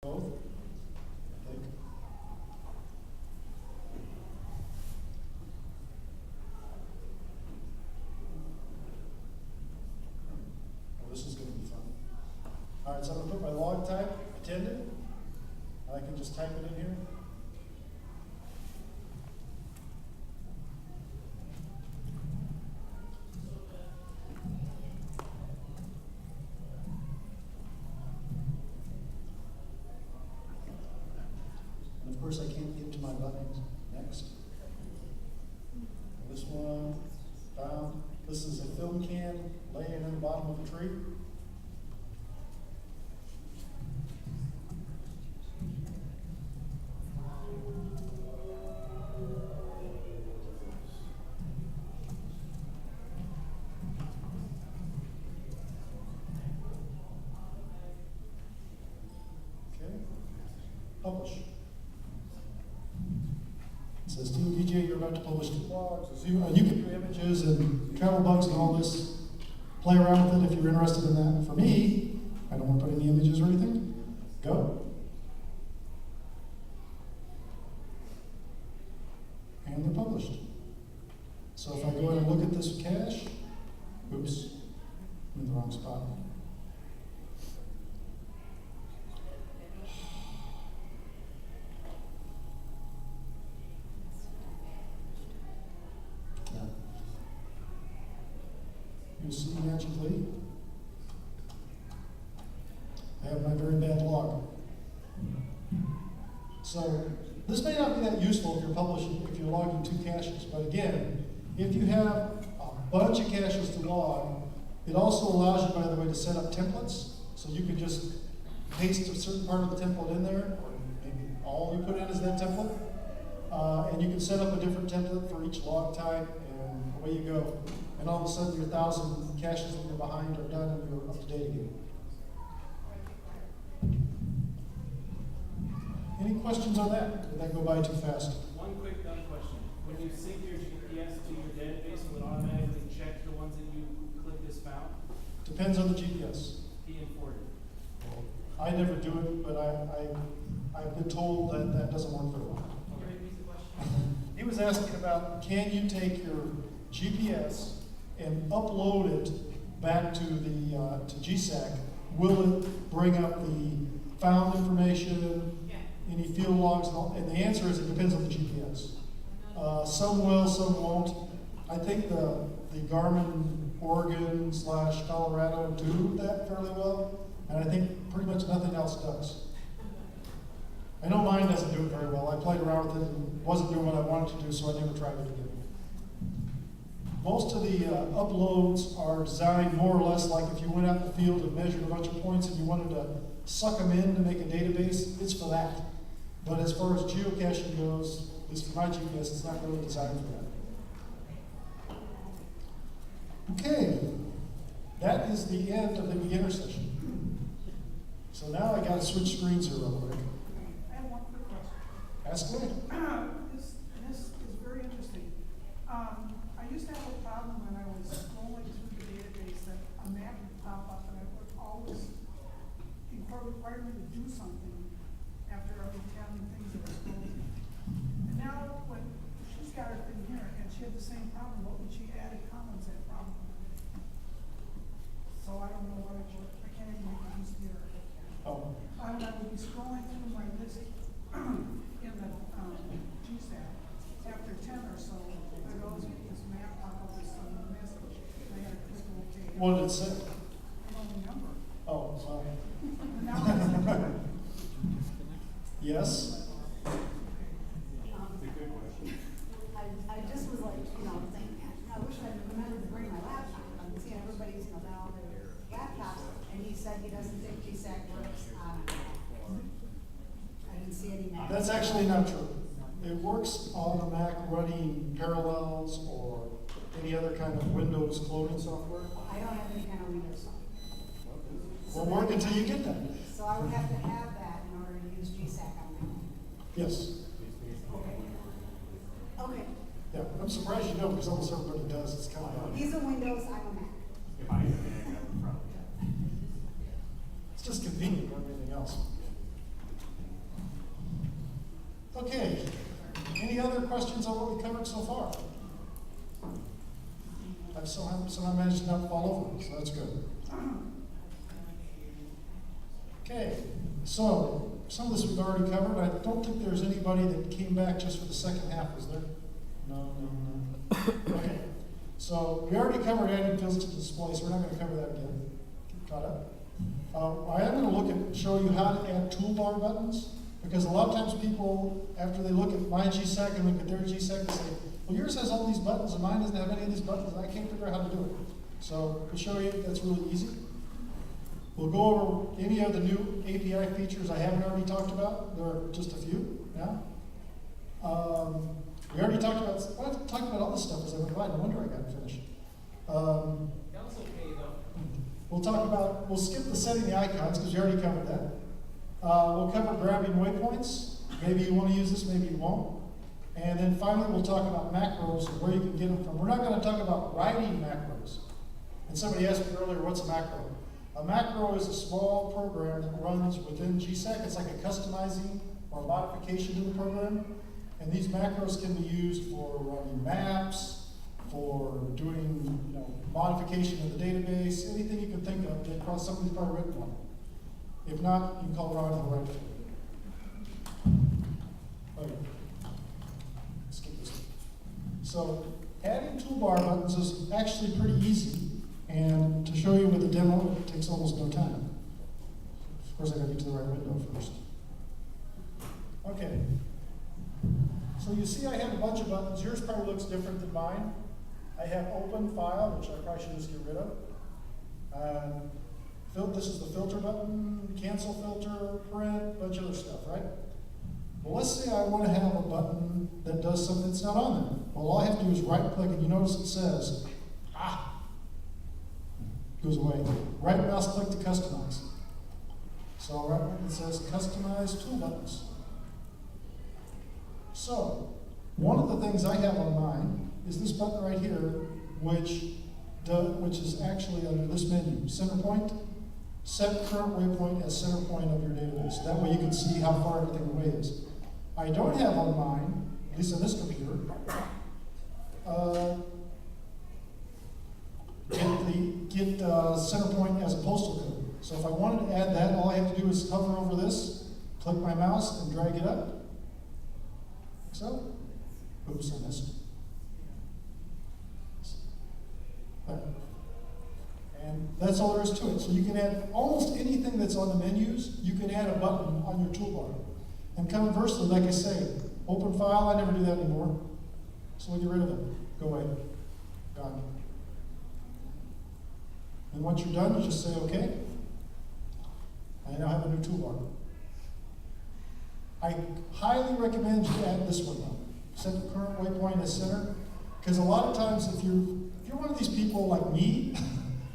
Both? I think. Oh, this is going to be fun. All right, so I'm going to put my log type, attended. I can just type it in here. And of course, I can't get to my buttons. Next. This one, found. This is a film can laying in the bottom of a tree. Okay. Publish. It says, Team DeeJay, you're about to publish 2 blogs. You can do images and travel bugs and all this. Play around with it if you're interested in that. For me, I don't want to put any images or anything. Go. And they're published. So if I go in and look at this cache, oops, I'm in the wrong spot. You see magically, I have my very bad log. So this may not be that useful if you're publishing, if you're logging 2 caches, but again, if you have a bunch of caches to log, it also allows you, by the way, to set up templates. So you can just paste a certain part of the template in there, or maybe all you put in is that template. And you can set up a different template for each log type, and away you go. And all of a sudden, your 1,000 caches that you're behind are done and you're up to date again. Any questions on that? Did that go by too fast? One quick dumb question. When you sync your GPS to your database, will it automatically check the ones that you clicked as found? Depends on the GPS. P and 40. I never do it, but I've been told that that doesn't work very well. Okay, repeat the question. He was asking about, can you take your GPS and upload it back to the to GSAK? Will it bring up the found information, any field logs, and all? And the answer is it depends on the GPS. Some will, some won't. I think the Garmin Oregon / Colorado do that fairly well, and I think pretty much nothing else does. I know mine doesn't do it very well. I played around with it and wasn't doing what I wanted to do, so I never tried it again. Most of the uploads are designed more or less like if you went out in the field and measured a bunch of points and you wanted to suck them in to make a database, it's for that. But as far as geocaching goes, at least for my GPS, it's not really designed for that. Okay, that is the end of the beginner session. So now I got to switch screens here real quick. I have one quick question. Ask away. This is very interesting. I used to have a problem when I was scrolling through the database that a map would pop up and I would always require me to do something after every 10 things that were scrolling. And now when she's got her thing here and she had the same problem, but when she added comments, that problem. So I don't know what I can't even make it easier. Oh. I would be scrolling through my list in the GSAK. After 10 or so, I'd always get this map pop up with some message. And I had to click OK. What did it say? I don't remember. Oh, sorry. And now I remember. Yes? I just was like, thinking, I wish I remembered to bring my laptop. I'm seeing everybody's, now on their laptops, and he said he doesn't think GSAK works on a Mac. I didn't see any Mac. That's actually not true. It works on the Mac running Parallels or any other kind of Windows cloning software. I don't have any kind of Windows software. We'll work until you get that. So I would have to have that in order to use GSAK on my own. Yes. Okay. Okay. Yeah, I'm surprised you don't, because almost everybody does. It's kind of odd. He's a Windows, I'm a Mac. If I had a Mac, I would probably have. It's just convenient more than anything else. Okay, any other questions on what we covered so far? I've somehow managed to not fall over, so that's good. Okay, so some of this we've already covered. I don't think there's anybody that came back just for the second half, was there? No. Okay, so we already covered adding fields to display, so we're not going to cover that again. Get caught up. I am going to look at show you how to add toolbar buttons, because a lot of times people, after they look at my GSAK and look at their GSAK, they say, well, yours has all these buttons and mine doesn't have any of these buttons, and I can't figure out how to do it. So to show you, that's really easy. We'll go over any of the new API features I haven't already talked about. There are just a few now. We already talked about, well, I talked about all this stuff as I went by. No wonder I got finished. That's okay though. We'll skip the setting the icons because you already covered that. We'll cover grabbing waypoints. Maybe you want to use this, maybe you won't. And then finally, we'll talk about macros and where you can get them from. We're not going to talk about writing macros. And somebody asked me earlier, what's a macro? A macro is a small program that runs within GSAK. It's like a customizing or modification to the program. And these macros can be used for running maps, for doing modification of the database, anything you can think of. Somebody's probably written one. If not, you can call Ron and write it. Okay. Skip this. So adding toolbar buttons is actually pretty easy. And to show you with a demo, it takes almost no time. Of course, I gotta get to the right window first. Okay. So you see I have a bunch of buttons. Yours probably looks different than mine. I have open file, which I probably should just get rid of. This is the filter button, cancel filter, print, bunch of other stuff, right? Well, let's say I want to have a button that does something that's not on there. Well, all I have to do is right click, and you notice it says, goes away. Right mouse click to customize. So right when it says customize tool buttons. So one of the things I have on mine is this button right here, which is actually under this menu, center point. Set current waypoint as center point of your database. That way you can see how far everything away is. I don't have on mine, at least on this computer, get center point as a postal code. So if I wanted to add that, all I have to do is hover over this, click my mouse, and drag it up. Like so. Oops, I missed. And that's all there is to it. So you can add almost anything that's on the menus, you can add a button on your toolbar. And conversely, like I say, open file, I never do that anymore. So we'll get rid of it. Go away. Gone. And once you're done, you just say, okay. I now have a new toolbar. I highly recommend you add this one though. Set the current waypoint as center. Because a lot of times if you're one of these people like me,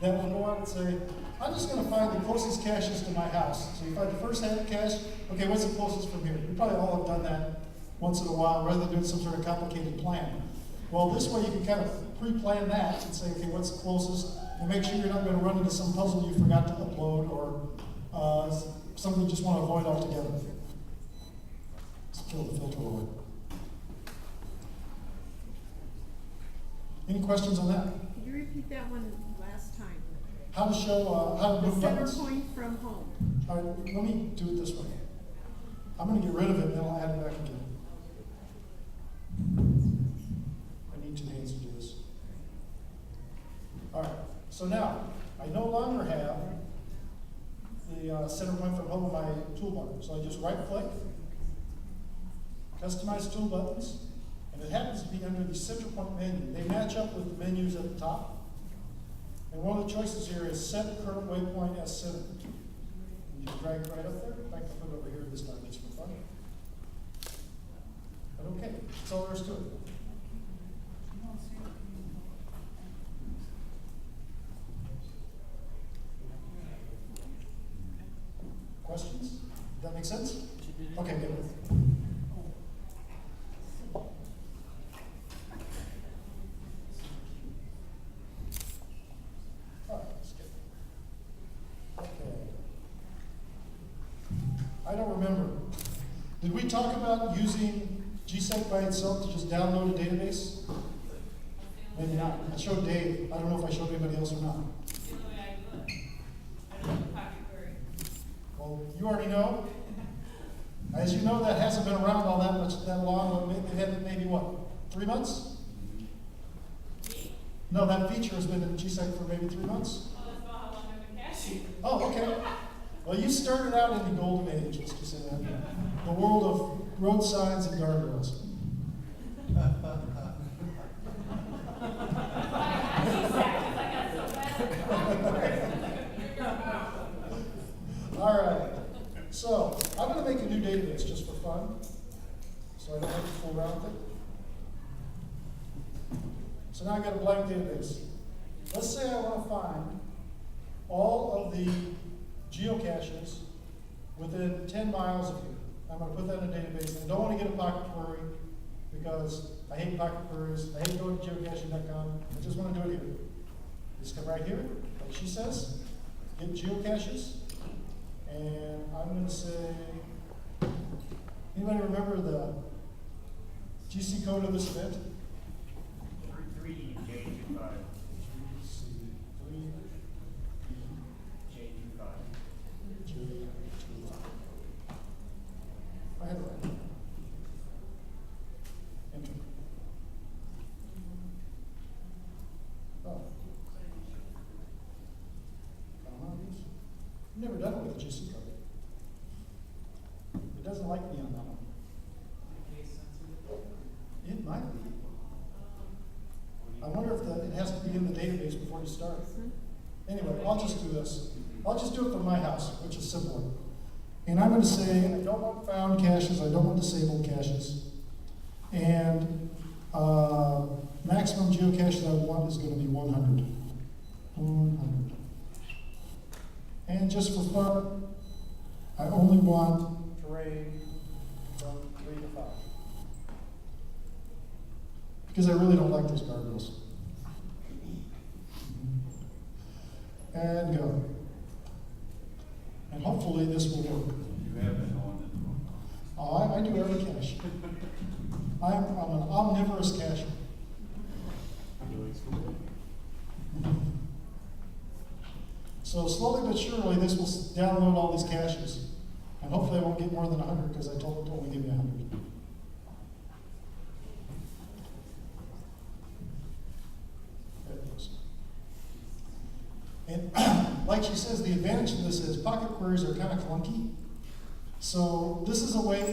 that will go out and say, I'm just going to find the closest caches to my house. So you find the first cache, okay, what's the closest from here? You probably all have done that once in a while rather than doing some sort of complicated plan. Well, this way you can kind of pre-plan that and say, okay, what's the closest? And make sure you're not going to run into some puzzle you forgot to upload or something you just want to avoid altogether. Let's kill the filter away. Any questions on that? Could you repeat that one last time? How to show, how to The move center buttons? point from home. All right, let me do it this way. I'm going to get rid of it, and then I'll add it back again. I need 2 hands to do this. All right, so now, I no longer have the center point from home on my toolbar. So I just right-click, customize tool buttons, and it happens to be under the center point menu. They match up with the menus at the top. And one of the choices here is set current waypoint as center. And you drag it right up there. In fact, I'll put it over here this time just for fun. But okay, that's all there is to it. Questions? Does that make sense? Okay, good. I don't remember. Did we talk about using GSAK by itself to just download a database? Maybe not. I showed Dave. I don't know if I showed anybody else or not. The only way I do it. I don't have a pocket query. Well, you already know. As you know, that hasn't been around all that long. It had maybe what, 3 months? Me? No, that feature has been in GSAK for maybe 3 months. Oh, that's about how long I've been caching. Oh, okay. Well, you started out in the golden age, let's just say that. The world of road signs and guardrails. All right. So I'm going to make a new database just for fun, so I don't have to fool around with it. So now I got a blank database. Let's say I want to find all of the geocaches within 10 miles of here. I'm going to put that in a database. I don't want to get a pocket query because I hate pocket queries. I hate going to geocaching.com. I just want to do it here. Just come right here, like she says, get geocaches, and I'm going to say, anybody remember the GC code of this event? 3J25. J25. I had it right. Enter. Oh. I've never done it with a GC code. It doesn't like me on that one. Case sensitive. It might be. I wonder if it has to be in the database before you start. Anyway, I'll just do this. I'll just do it for my house, which is simpler. And I'm going to say I don't want found caches, I don't want disabled caches. And maximum geocache that I want is going to be 100. 100. And just for fun, I only want terrain from 3 to 5. Because I really don't like those guardrails. And go. And hopefully this will work. You have been on it. Oh, I do every cache. I'm an omnivorous cacher. So slowly but surely this will download all these caches. And hopefully I won't get more than 100 because I told it to only give me 100. There it goes. And like she says, the advantage of this is pocket queries are kind of clunky. So this is a way